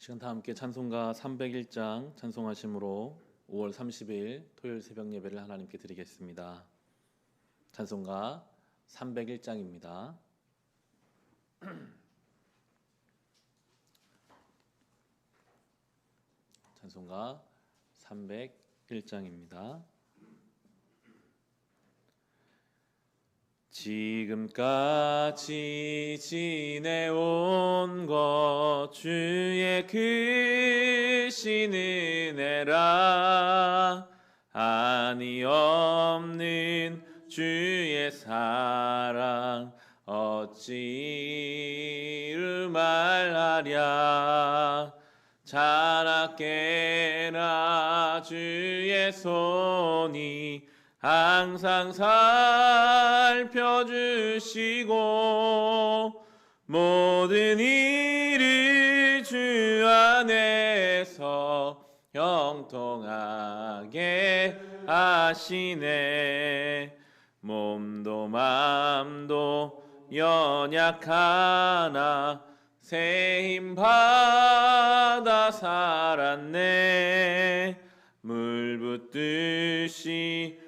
시간 다 함께 찬송가 301장 찬송하심으로 5월 30일 토요일 새벽 예배를 하나님께 드리겠습니다. 찬송가 301장입니다. 찬송가 301장입니다. 지금까지 지내온 것 주의 크신 은혜라 한이 없는 주의 사랑 어찌 말하랴 자나깨나 주의 손이 항상 살펴주시고 모든 일을 주 안에서 형통하게 하시네. 몸도 맘도 연약하나 새 힘 받아 살았네. 물 붓듯이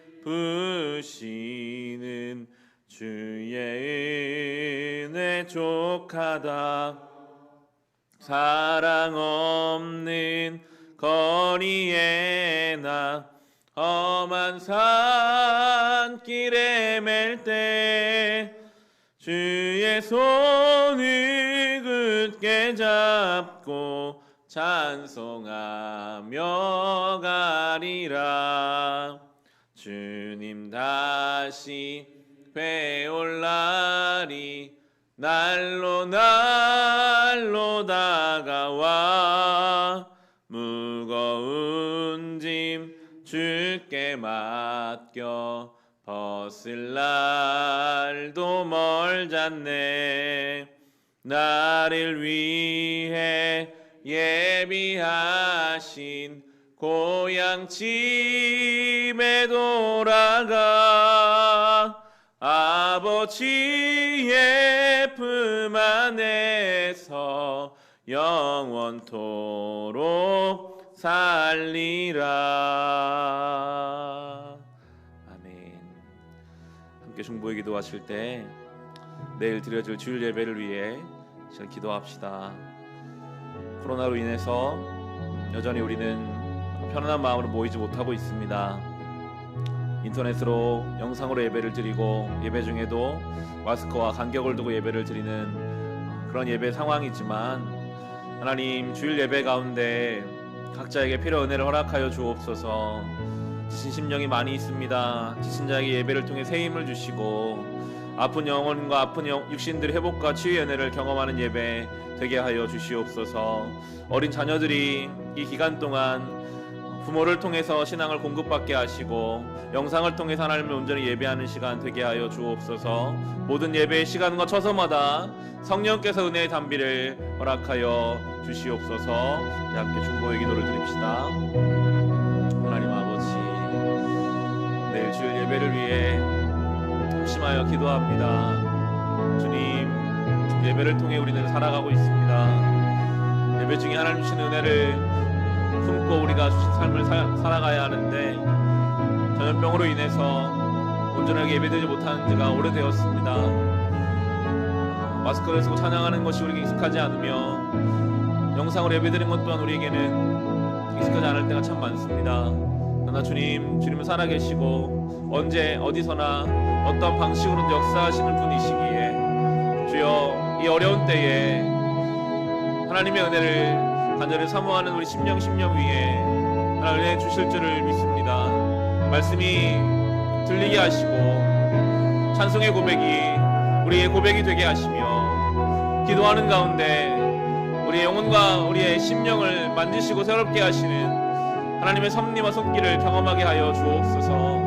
부시는 주의 은혜 족하다. 사랑 없는 거리에 나 험한 산길에 맬 때 주의 손을 굳게 잡고 찬송하며 가리라. 주님 다시 뵈올 날이 날로 다가와 무거운 짐 주께 맡겨 벗을 날도 멀잖네. 나를 위해 예비하신 고향 집에 돌아가 아버지의 품 안에서 영원토록 살리라. 아멘. 함께 중보의 기도하실 때 내일 드려질 주일 예배를 위해 잘 기도합시다. 코로나로 인해서 여전히 우리는 편안한 마음으로 모이지 못하고 있습니다. 인터넷으로 영상으로 예배를 드리고 예배 중에도 마스크와 간격을 두고 예배를 드리는 그런 예배 상황이지만 하나님 주일 예배 가운데 각자에게 필요 은혜를 허락하여 주옵소서. 지친 심령이 많이 있습니다. 지친 자에게 예배를 통해 새 힘을 주시고 아픈 영혼과 아픈 육신들의 회복과 치유의 은혜를 경험하는 예배 되게 하여 주시옵소서. 어린 자녀들이 이 기간 동안 부모를 통해서 신앙을 공급받게 하시고 영상을 통해서 하나님을 온전히 예배하는 시간 되게 하여 주옵소서. 모든 예배의 시간과 처소마다 성령께서 은혜의 담비를 허락하여 주시옵소서. 함께 중보의 기도를 드립시다. 하나님 아버지, 내일 주일 예배를 위해 심하여 기도합니다. 주님, 예배를 통해 우리는 살아가고 있습니다. 예배 중에 하나님 주신 은혜를 품고 우리가 주신 삶을 살아가야 하는데 전염병으로 인해서 온전하게 예배드리지 못하는 지가 오래되었습니다. 마스크를 쓰고 찬양하는 것이 우리에게 익숙하지 않으며 영상으로 예배드리는 것 또한 우리에게는 익숙하지 않을 때가 참 많습니다. 그러나 주님은 살아계시고 언제 어디서나 어떤 방식으로든 역사하시는 분이시기에 주여 이 어려운 때에 하나님의 은혜를 간절히 사모하는 우리 심령 위에 하나님 은혜 주실 줄을 믿습니다. 말씀이 들리게 하시고 찬송의 고백이 우리의 고백이 되게 하시며 기도하는 가운데 우리의 영혼과 우리의 심령을 만지시고 새롭게 하시는 하나님의 섭리와 손길을 경험하게 하여 주옵소서.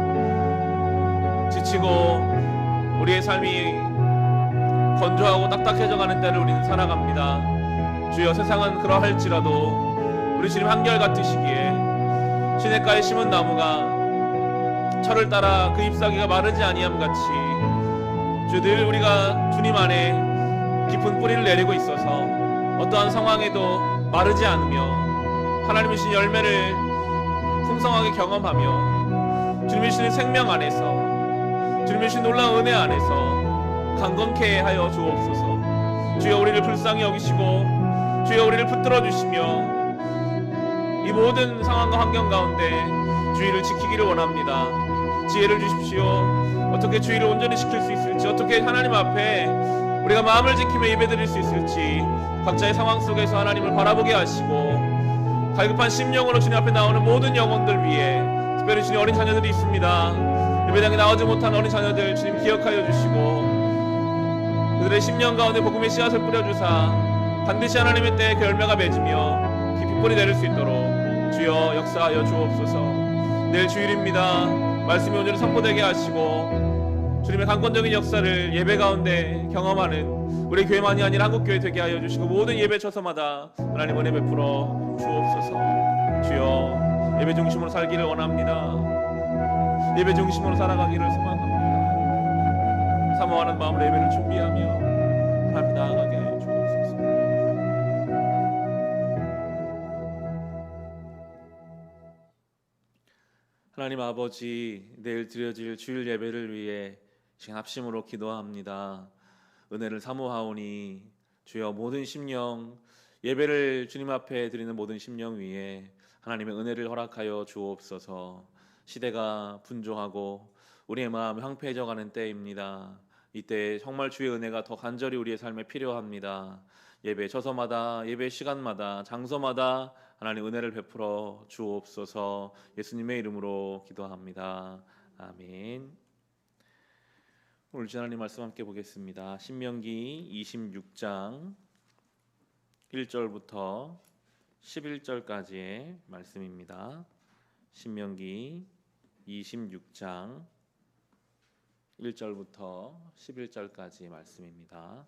지치고 우리의 삶이 건조하고 딱딱해져가는 때를 우리는 살아갑니다. 주여, 세상은 그러할지라도 우리 주님 한결같으시기에 시냇가에 심은 나무가 철을 따라 그 잎사귀가 마르지 아니함같이 주 늘 우리가 주님 안에 깊은 뿌리를 내리고 있어서 어떠한 상황에도 마르지 않으며 하나님의 주신 열매를 풍성하게 경험하며 주님의 주신 생명 안에서 주님의 주신 놀라운 은혜 안에서 강건케 하여 주옵소서. 주여 우리를 불쌍히 여기시고 주여 우리를 붙들어 주시며 이 모든 상황과 환경 가운데 주의를 지키기를 원합니다. 지혜를 주십시오. 어떻게 주의를 온전히 지킬 수 있을지, 어떻게 하나님 앞에 우리가 마음을 지키며 예배드릴 수 있을지 각자의 상황 속에서 하나님을 바라보게 하시고 갈급한 심령으로 주님 앞에 나오는 모든 영혼들 위해 특별히 주님 어린 자녀들이 있습니다. 예배당에 나오지 못한 어린 자녀들 주님 기억하여 주시고 그들의 심령 가운데 복음의 씨앗을 뿌려주사 반드시 하나님의 때에 그 열매가 맺으며 깊이 뿌리 내릴 수 있도록 주여 역사하여 주옵소서. 내일 주일입니다. 말씀이 온전히 선포되게 하시고 주님의 강권적인 역사를 예배 가운데 경험하는 우리 교회만이 아니라 한국교회 되게 하여 주시고 모든 예배 처소마다 하나님 은혜 베풀어 주옵소서. 주여 예배 중심으로 살기를 원합니다. 예배 중심으로 살아가기를 소망합니다. 사모하는 마음으로 예배를 준비하며 하나님 나아가게 하여 주옵소서. 하나님 아버지, 내일 드려질 주일 예배를 위해 시간 합심으로 기도합니다. 은혜를 사모하오니 주여 모든 심령 예배를 주님 앞에 드리는 모든 심령 위에 하나님의 은혜를 허락하여 주옵소서. 시대가 분주하고 우리의 마음 황폐해져가는 때입니다. 이때 정말 주의 은혜가 더 간절히 우리의 삶에 필요합니다. 예배 처소마다 예배 시간마다 장소마다 하나님 은혜를 베풀어 주옵소서. 예수님의 이름으로 기도합니다. 아멘. 오늘 하나님 말씀 함께 보겠습니다. 신명기 26장 1절부터 11절까지의 말씀입니다. 신명기 26장 1절부터 11절까지의 말씀입니다.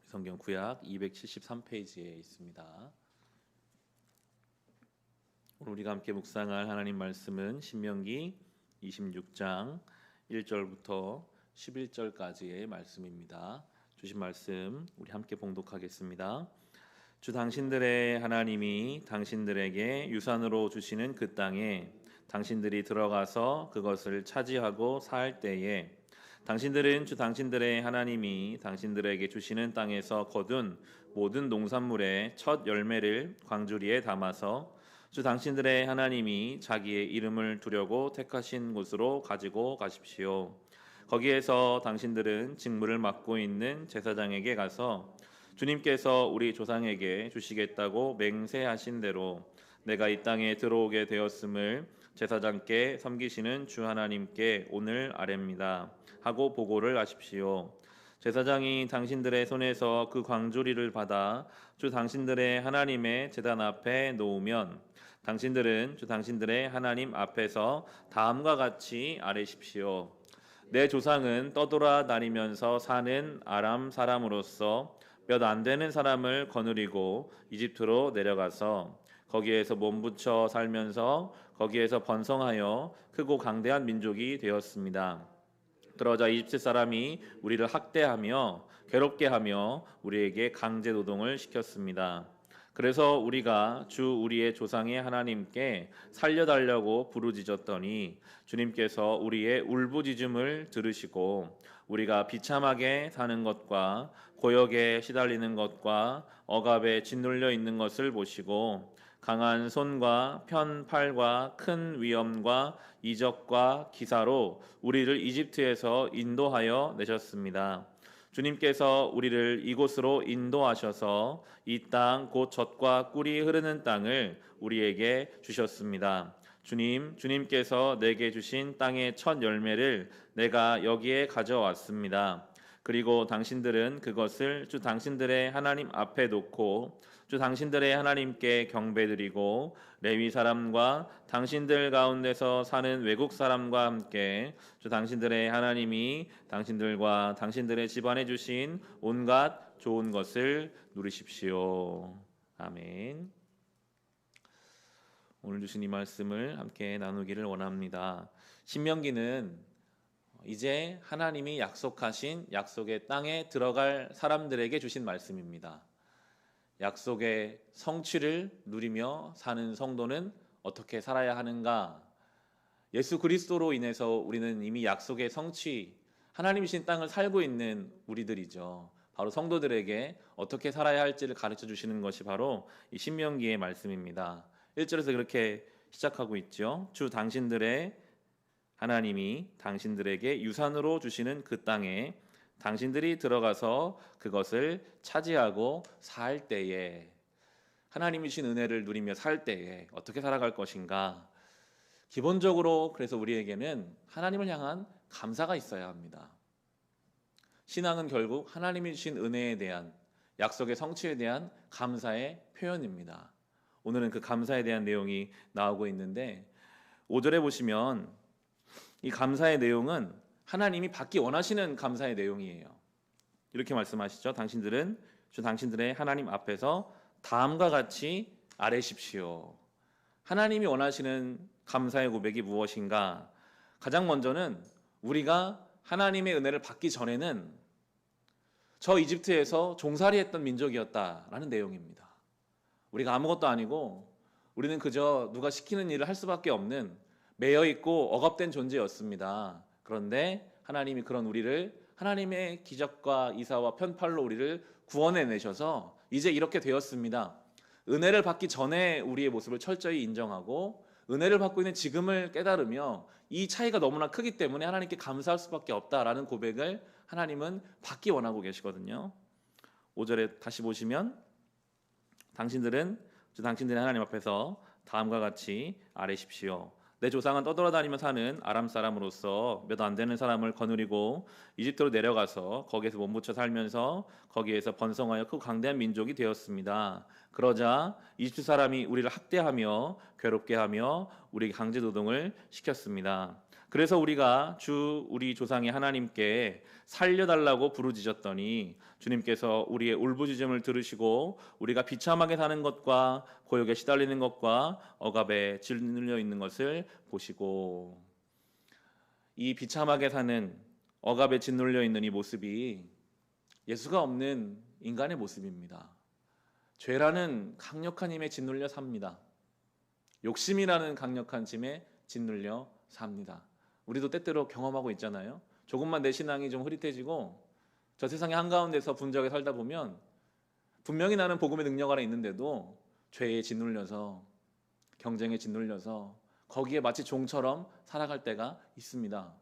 성경 구약 273페이지에 있습니다. 오늘 우리가 함께 묵상할 하나님 말씀은 신명기 26장 1절부터 11절까지의 말씀입니다. 주신 말씀 우리 함께 봉독하겠습니다. 주 당신들의 하나님이 당신들에게 유산으로 주시는 그 땅에 당신들이 들어가서 그것을 차지하고 살 때에 당신들은 주 당신들의 하나님이 당신들에게 주시는 땅에서 거둔 모든 농산물의 첫 열매를 광주리에 담아서 주 당신들의 하나님이 자기의 이름을 두려고 택하신 곳으로 가지고 가십시오. 거기에서 당신들은 직무를 맡고 있는 제사장에게 가서 주님께서 우리 조상에게 주시겠다고 맹세하신 대로 내가 이 땅에 들어오게 되었음을 제사장께 섬기시는 주 하나님께 오늘 아뢰입니다 하고 보고를 하십시오. 제사장이 당신들의 손에서 그 광주리를 받아 주 당신들의 하나님의 제단 앞에 놓으면 당신들은 주 당신들의 하나님 앞에서 다음과 같이 아뢰십시오. 내 조상은 떠돌아 다니면서 사는 아람 사람으로서 몇 안 되는 사람을 거느리고 이집트로 내려가서 거기에서 몸부쳐 살면서 거기에서 번성하여 크고 강대한 민족이 되었습니다. 그러자 이집트 사람이 우리를 학대하며 괴롭게 하며 우리에게 강제 노동을 시켰습니다. 그래서 우리가 주 우리의 조상의 하나님께 살려달라고 부르짖었더니 주님께서 우리의 울부짖음을 들으시고 우리가 비참하게 사는 것과 고역에 시달리는 것과 억압에 짓눌려 있는 것을 보시고 강한 손과 편 팔과 큰 위엄과 이적과 기사로 우리를 이집트에서 인도하여 내셨습니다. 주님께서 우리를 이곳으로 인도하셔서 이 땅 곧 젖과 꿀이 흐르는 땅을 우리에게 주셨습니다. 주님께서 내게 주신 땅의 첫 열매를 내가 여기에 가져왔습니다. 그리고 당신들은 그것을 주 당신들의 하나님 앞에 놓고 주 당신들의 하나님께 경배드리고 레위 사람과 당신들 가운데서 사는 외국 사람과 함께 주 당신들의 하나님이 당신들과 당신들의 집안에 주신 온갖 좋은 것을 누리십시오. 아멘. 오늘 주신 이 말씀을 함께 나누기를 원합니다. 신명기는 이제 하나님이 약속하신 약속의 땅에 들어갈 사람들에게 주신 말씀입니다. 약속의 성취를 누리며 사는 성도는 어떻게 살아야 하는가? 예수 그리스도로 인해서 우리는 이미 약속의 성취, 하나님이 주신 땅을 살고 있는 우리들이죠. 바로 성도들에게 어떻게 살아야 할지를 가르쳐 주시는 것이 바로 이 신명기의 말씀입니다. 1절에서 그렇게 시작하고 있죠. 주 당신들의 하나님이 당신들에게 유산으로 주시는 그 땅에 당신들이 들어가서 그것을 차지하고 살 때에, 하나님이 주신 은혜를 누리며 살 때에 어떻게 살아갈 것인가? 기본적으로 그래서 우리에게는 하나님을 향한 감사가 있어야 합니다. 신앙은 결국 하나님이 주신 은혜에 대한, 약속의 성취에 대한 감사의 표현입니다. 오늘은 그 감사에 대한 내용이 나오고 있는데 5절에 보시면 이 감사의 내용은 하나님이 받기 원하시는 감사의 내용이에요. 이렇게 말씀하시죠. 당신들은 주 당신들의 하나님 앞에서 다음과 같이 아뢰십시오. 하나님이 원하시는 감사의 고백이 무엇인가? 가장 먼저는 우리가 하나님의 은혜를 받기 전에는 저 이집트에서 종살이했던 민족이었다라는 내용입니다. 우리가 아무것도 아니고 우리는 그저 누가 시키는 일을 할 수밖에 없는 매여있고 억압된 존재였습니다. 그런데 하나님이 그런 우리를 하나님의 기적과 이사와 편팔로 우리를 구원해내셔서 이제 이렇게 되었습니다. 은혜를 받기 전에 우리의 모습을 철저히 인정하고 은혜를 받고 있는 지금을 깨달으며 이 차이가 너무나 크기 때문에 하나님께 감사할 수밖에 없다라는 고백을 하나님은 받기 원하고 계시거든요. 5절에 다시 보시면 당신들은 당신들의 하나님 앞에서 다음과 같이 아뢰십시오. 내 조상은 떠돌아다니며 사는 아람 사람으로서 몇 안 되는 사람을 거느리고 이집트로 내려가서 거기에서 몸부쳐 살면서 거기에서 번성하여 크고 강대한 민족이 되었습니다. 그러자 이집트 사람이 우리를 학대하며 괴롭게 하며 우리에게 강제 노동을 시켰습니다. 그래서 우리가 우리 조상의 하나님께 살려달라고 부르짖었더니 주님께서 우리의 울부짖음을 들으시고 우리가 비참하게 사는 것과 고역에 시달리는 것과 억압에 짓눌려 있는 것을 보시고, 이 비참하게 사는 억압에 짓눌려 있는 이 모습이 예수가 없는 인간의 모습입니다. 죄라는 강력한 힘에 짓눌려 삽니다. 욕심이라는 강력한 짐에 짓눌려 삽니다. 우리도 때때로 경험하고 있잖아요. 조금만 내 신앙이 좀 흐릿해지고 저 세상의 한가운데서 분주하게 살다 보면 분명히 나는 복음의 능력 안에 있는데도 죄에 짓눌려서, 경쟁에 짓눌려서 거기에 마치 종처럼 살아갈 때가 있습니다.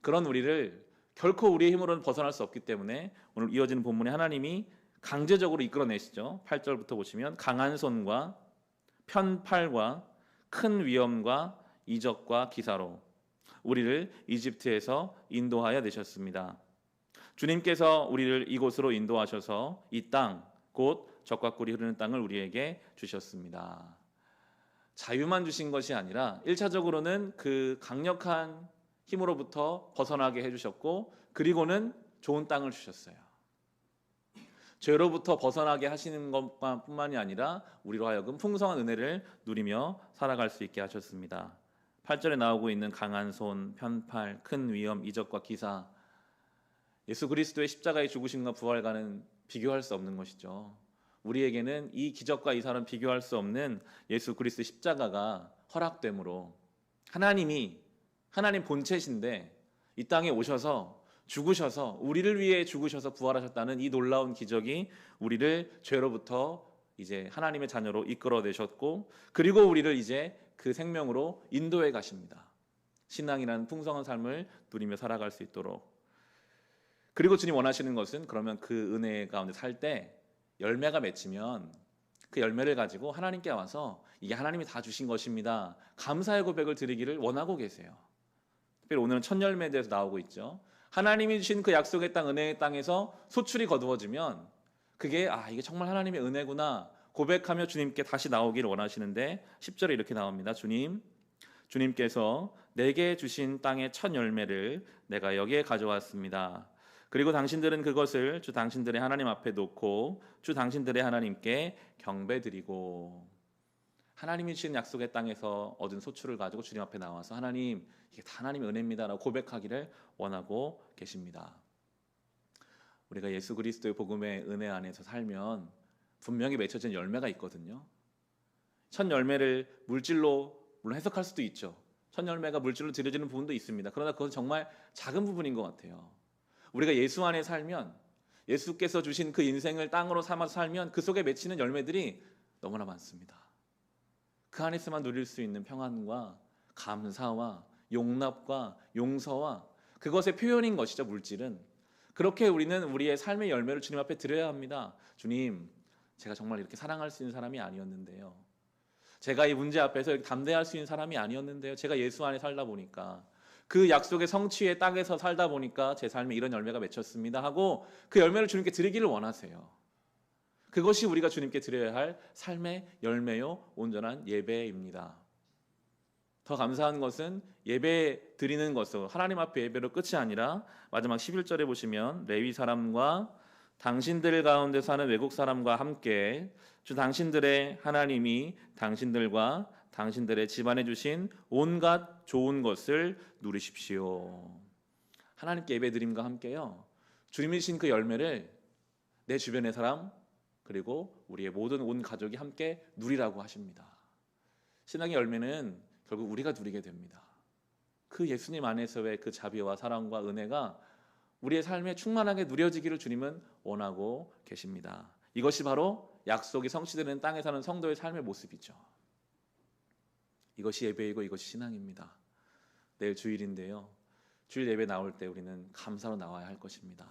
그런 우리를 결코 우리의 힘으로는 벗어날 수 없기 때문에 오늘 이어지는 본문에 하나님이 강제적으로 이끌어내시죠. 8절부터 보시면 강한 손과 편팔과 큰 위엄과 이적과 기사로 우리를 이집트에서 인도하여 내셨습니다. 주님께서 우리를 이곳으로 인도하셔서 이 땅, 곧 젖과 꿀이 흐르는 땅을 우리에게 주셨습니다. 자유만 주신 것이 아니라 1차적으로는 그 강력한 힘으로부터 벗어나게 해주셨고, 그리고는 좋은 땅을 주셨어요. 죄로부터 벗어나게 하시는 것뿐만이 아니라 우리로 하여금 풍성한 은혜를 누리며 살아갈 수 있게 하셨습니다. 8절에 나오고 있는 강한 손, 편팔, 큰 위엄, 이적과 기사, 예수 그리스도의 십자가의 죽으심과 부활과는 비교할 수 없는 것이죠. 우리에게는 이 기적과 이사는 비교할 수 없는 예수 그리스도의 십자가가 허락됨으로 하나님 본체신데 이 땅에 오셔서 죽으셔서 우리를 위해 죽으셔서 부활하셨다는 이 놀라운 기적이 우리를 죄로부터 이제 하나님의 자녀로 이끌어내셨고, 그리고 우리를 이제 그 생명으로 인도해 가십니다. 신앙이라는 풍성한 삶을 누리며 살아갈 수 있도록. 그리고 주님 원하시는 것은, 그러면 그 은혜 가운데 살 때 열매가 맺히면 그 열매를 가지고 하나님께 와서 이게 하나님이 다 주신 것입니다, 감사의 고백을 드리기를 원하고 계세요. 특별히 오늘은 첫 열매에 대해서 나오고 있죠. 하나님이 주신 그 약속의 땅, 은혜의 땅에서 소출이 거두어지면 그게 이게 정말 하나님의 은혜구나 고백하며 주님께 다시 나오기를 원하시는데 10절에 이렇게 나옵니다. 주님께서 내게 주신 땅의 첫 열매를 내가 여기에 가져왔습니다. 그리고 당신들은 그것을 주 당신들의 하나님 앞에 놓고 주 당신들의 하나님께 경배드리고. 하나님이 주신 약속의 땅에서 얻은 소출을 가지고 주님 앞에 나와서 하나님, 이게 다 하나님의 은혜입니다라고 고백하기를 원하고 계십니다. 우리가 예수 그리스도의 복음의 은혜 안에서 살면 분명히 맺혀진 열매가 있거든요. 첫 열매를 물질로 물론 해석할 수도 있죠. 첫 열매가 물질로 드려지는 부분도 있습니다. 그러나 그건 정말 작은 부분인 것 같아요. 우리가 예수 안에 살면, 예수께서 주신 그 인생을 땅으로 삼아서 살면 그 속에 맺히는 열매들이 너무나 많습니다. 그 안에서만 누릴 수 있는 평안과 감사와 용납과 용서와 그것의 표현인 것이죠. 물질은. 그렇게 우리는 우리의 삶의 열매를 주님 앞에 드려야 합니다. 주님, 제가 정말 이렇게 사랑할 수 있는 사람이 아니었는데요. 제가 이 문제 앞에서 이렇게 담대할 수 있는 사람이 아니었는데요. 제가 예수 안에 살다 보니까, 그 약속의 성취의 땅에서 살다 보니까 제 삶에 이런 열매가 맺혔습니다 하고 그 열매를 주님께 드리기를 원하세요. 그것이 우리가 주님께 드려야 할 삶의 열매요 온전한 예배입니다. 더 감사한 것은 예배 드리는 것은 하나님 앞에 예배로 끝이 아니라 마지막 11절에 보시면 레위 사람과 당신들 가운데 사는 외국 사람과 함께 주 당신들의 하나님이 당신들과 당신들의 집안에 주신 온갖 좋은 것을 누리십시오. 하나님께 예배드림과 함께요, 주님이 주신 그 열매를 내 주변의 사람 그리고 우리의 모든 온 가족이 함께 누리라고 하십니다. 신앙의 열매는 결국 우리가 누리게 됩니다. 그 예수님 안에서의 그 자비와 사랑과 은혜가 우리의 삶에 충만하게 누려지기를 주님은 원하고 계십니다. 이것이 바로 약속이 성취되는 땅에 사는 성도의 삶의 모습이죠. 이것이 예배이고 이것이 신앙입니다. 내일 주일인데요, 주일 예배 나올 때 우리는 감사로 나와야 할 것입니다.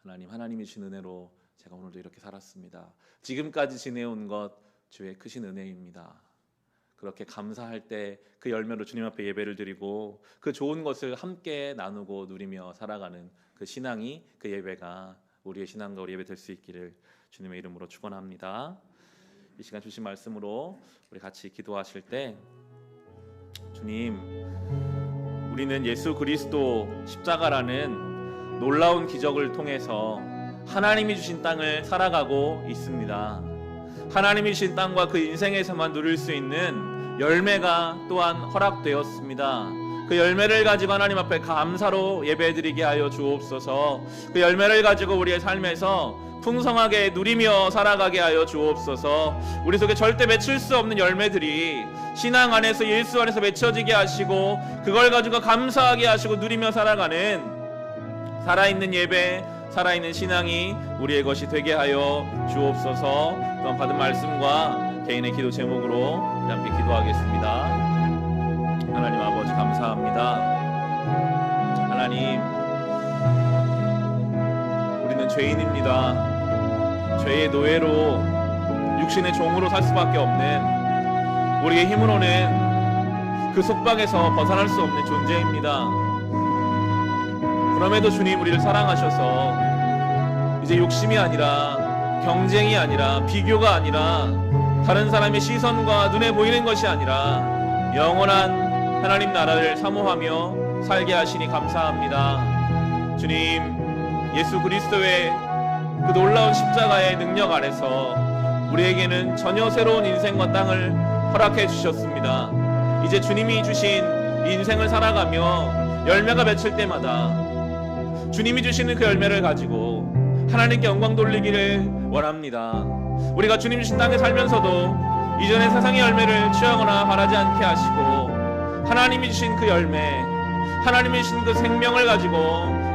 하나님이 주신 은혜로 제가 오늘도 이렇게 살았습니다. 지금까지 지내온 것 주의 크신 은혜입니다. 그렇게 감사할 때 그 열매로 주님 앞에 예배를 드리고 그 좋은 것을 함께 나누고 누리며 살아가는 그 신앙이, 그 예배가 우리의 신앙과 우리 예배 될 수 있기를 주님의 이름으로 축원합니다. 이 시간 주신 말씀으로 우리 같이 기도하실 때, 주님, 우리는 예수 그리스도 십자가라는 놀라운 기적을 통해서 하나님이 주신 땅을 살아가고 있습니다. 하나님이 주신 땅과 그 인생에서만 누릴 수 있는 열매가 또한 허락되었습니다. 그 열매를 가지고 하나님 앞에 감사로 예배드리게 하여 주옵소서. 그 열매를 가지고 우리의 삶에서 풍성하게 누리며 살아가게 하여 주옵소서. 우리 속에 절대 맺힐 수 없는 열매들이 신앙 안에서 예수 안에서 맺혀지게 하시고 그걸 가지고 감사하게 하시고 누리며 살아가는 살아있는 예배, 살아있는 신앙이 우리의 것이 되게 하여 주옵소서. 또한 받은 말씀과 개인의 기도 제목으로 함께 기도하겠습니다. 하나님 아버지 감사합니다. 하나님, 우리는 죄인입니다. 죄의 노예로 육신의 종으로 살 수밖에 없는, 우리의 힘으로는 그 속박에서 벗어날 수 없는 존재입니다. 그럼에도 주님 우리를 사랑하셔서 이제 욕심이 아니라, 경쟁이 아니라, 비교가 아니라, 다른 사람의 시선과 눈에 보이는 것이 아니라 영원한 하나님 나라를 사모하며 살게 하시니 감사합니다. 주님, 예수 그리스도의 그 놀라운 십자가의 능력 아래서 우리에게는 전혀 새로운 인생과 땅을 허락해 주셨습니다. 이제 주님이 주신 인생을 살아가며 열매가 맺힐 때마다 주님이 주시는 그 열매를 가지고 하나님께 영광 돌리기를 원합니다. 우리가 주님 주신 땅에 살면서도 이전의 세상의 열매를 취하거나 바라지 않게 하시고 하나님이 주신 그 열매, 하나님이 주신 그 생명을 가지고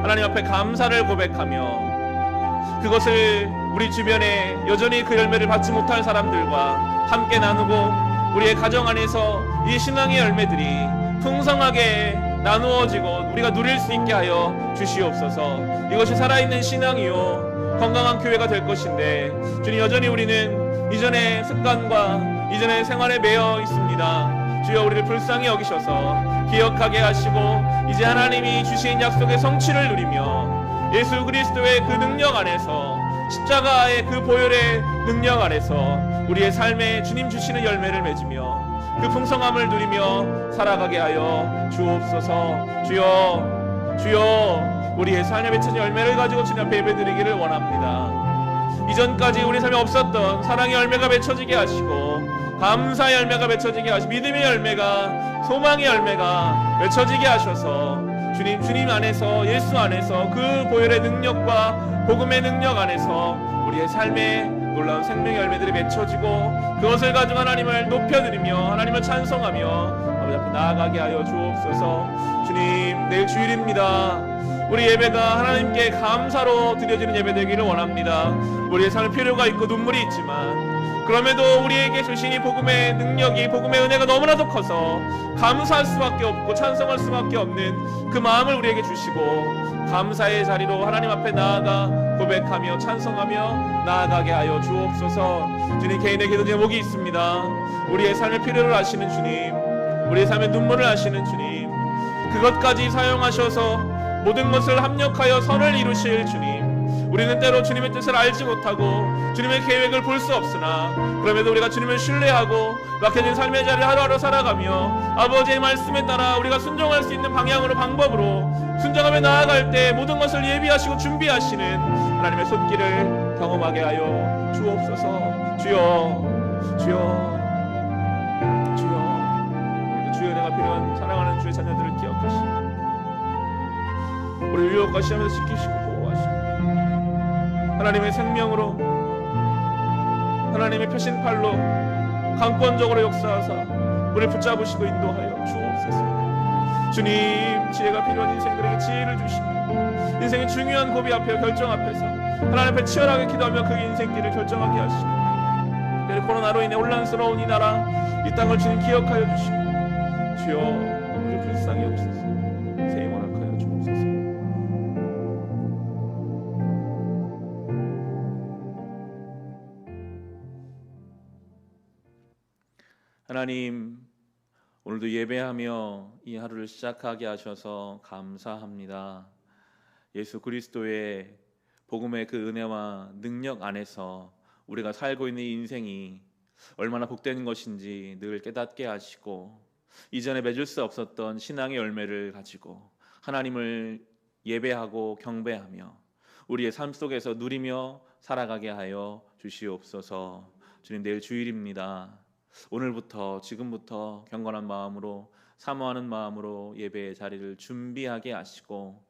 하나님 앞에 감사를 고백하며 그것을 우리 주변에 여전히 그 열매를 받지 못할 사람들과 함께 나누고 우리의 가정 안에서 이 신앙의 열매들이 풍성하게 나누어지고 우리가 누릴 수 있게 하여 주시옵소서. 이것이 살아있는 신앙이요 건강한 교회가 될 것인데, 주님, 여전히 우리는 이전의 습관과 이전의 생활에 매여 있습니다. 주여, 우리를 불쌍히 여기셔서 기억하게 하시고 이제 하나님이 주신 약속의 성취를 누리며 예수 그리스도의 그 능력 안에서, 십자가의 그 보혈의 능력 안에서 우리의 삶에 주님 주시는 열매를 맺으며 그 풍성함을 누리며 살아가게 하여 주옵소서. 주여, 주여, 우리의 삶에 맺힌 열매를 가지고 주님 앞에 예배드리기를 원합니다. 이전까지 우리 삶에 없었던 사랑의 열매가 맺혀지게 하시고, 감사의 열매가 맺혀지게 하시고, 믿음의 열매가, 소망의 열매가 맺혀지게 하셔서 주님 안에서, 예수 안에서 그 보혈의 능력과 복음의 능력 안에서 우리의 삶에 놀라운 생명의 열매들이 맺혀지고, 그것을 가지고 하나님을 높여드리며 하나님을 찬송하며 아버지 앞에 나아가게 하여 주옵소서. 주님, 내일 주일입니다. 우리 예배가 하나님께 감사로 드려지는 예배 되기를 원합니다. 우리의 삶에 필요가 있고 눈물이 있지만, 그럼에도 우리에게 주신 이 복음의 능력이, 복음의 은혜가 너무나도 커서 감사할 수밖에 없고 찬송할 수밖에 없는 그 마음을 우리에게 주시고, 감사의 자리로 하나님 앞에 나아가 고백하며 찬송하며 나아가게 하여 주옵소서. 주님, 개인의 기도 제목이 있습니다. 우리의 삶의 필요를 아시는 주님, 우리의 삶의 눈물을 아시는 주님, 그것까지 사용하셔서 모든 것을 합력하여 선을 이루실 주님, 우리는 때로 주님의 뜻을 알지 못하고 주님의 계획을 볼 수 없으나, 그럼에도 우리가 주님을 신뢰하고 막혀진 삶의 자리를 하루하루 살아가며 아버지의 말씀에 따라 우리가 순종할 수 있는 방향으로, 방법으로 순종하며 나아갈 때 모든 것을 예비하시고 준비하시는 하나님의 손길을 경험하게 하여 주옵소서. 주여, 주여, 주여. 우리도 주의 은혜가 필요한 사랑하는 주의 자녀들을 기억하시고 우리 유혹과 시험에서 지키시고 보호하시고, 하나님의 생명으로, 하나님의 표신팔로 강권적으로 역사하사 우리를 붙잡으시고 인도하여 주옵소서. 주님, 지혜가 필요한 인생들에게 지혜를 주시고, 인생의 중요한 고비 앞에, 결정 앞에서 하나님 앞에 치열하게 기도하며 그 인생길을 결정하게 하시고, 특별히 코로나로 인해 혼란스러운 이 나라, 이 땅을 주님 기억하여 주시고, 주여 우리 불쌍히 여기소서. 새해 원하여 주옵소서. 하나님, 오늘도 예배하며 이 하루를 시작하게 하셔서 감사합니다. 예수 그리스도의 복음의 그 은혜와 능력 안에서 우리가 살고 있는 인생이 얼마나 복된 것인지 늘 깨닫게 하시고, 이전에 맺을 수 없었던 신앙의 열매를 가지고 하나님을 예배하고 경배하며 우리의 삶 속에서 누리며 살아가게 하여 주시옵소서. 주님, 내일 주일입니다. 오늘부터, 지금부터 경건한 마음으로, 사모하는 마음으로 예배의 자리를 준비하게 하시고,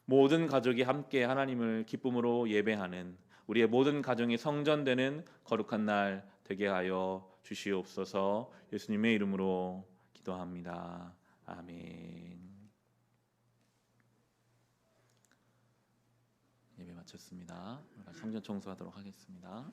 모든 가족이 함께 하나님을 기쁨으로 예배하는 우리의 모든 가정이 성전되는 거룩한 날 되게 하여 주시옵소서. 예수님의 이름으로 기도합니다. 아멘. 예배 마쳤습니다. 성전 청소하도록 하겠습니다.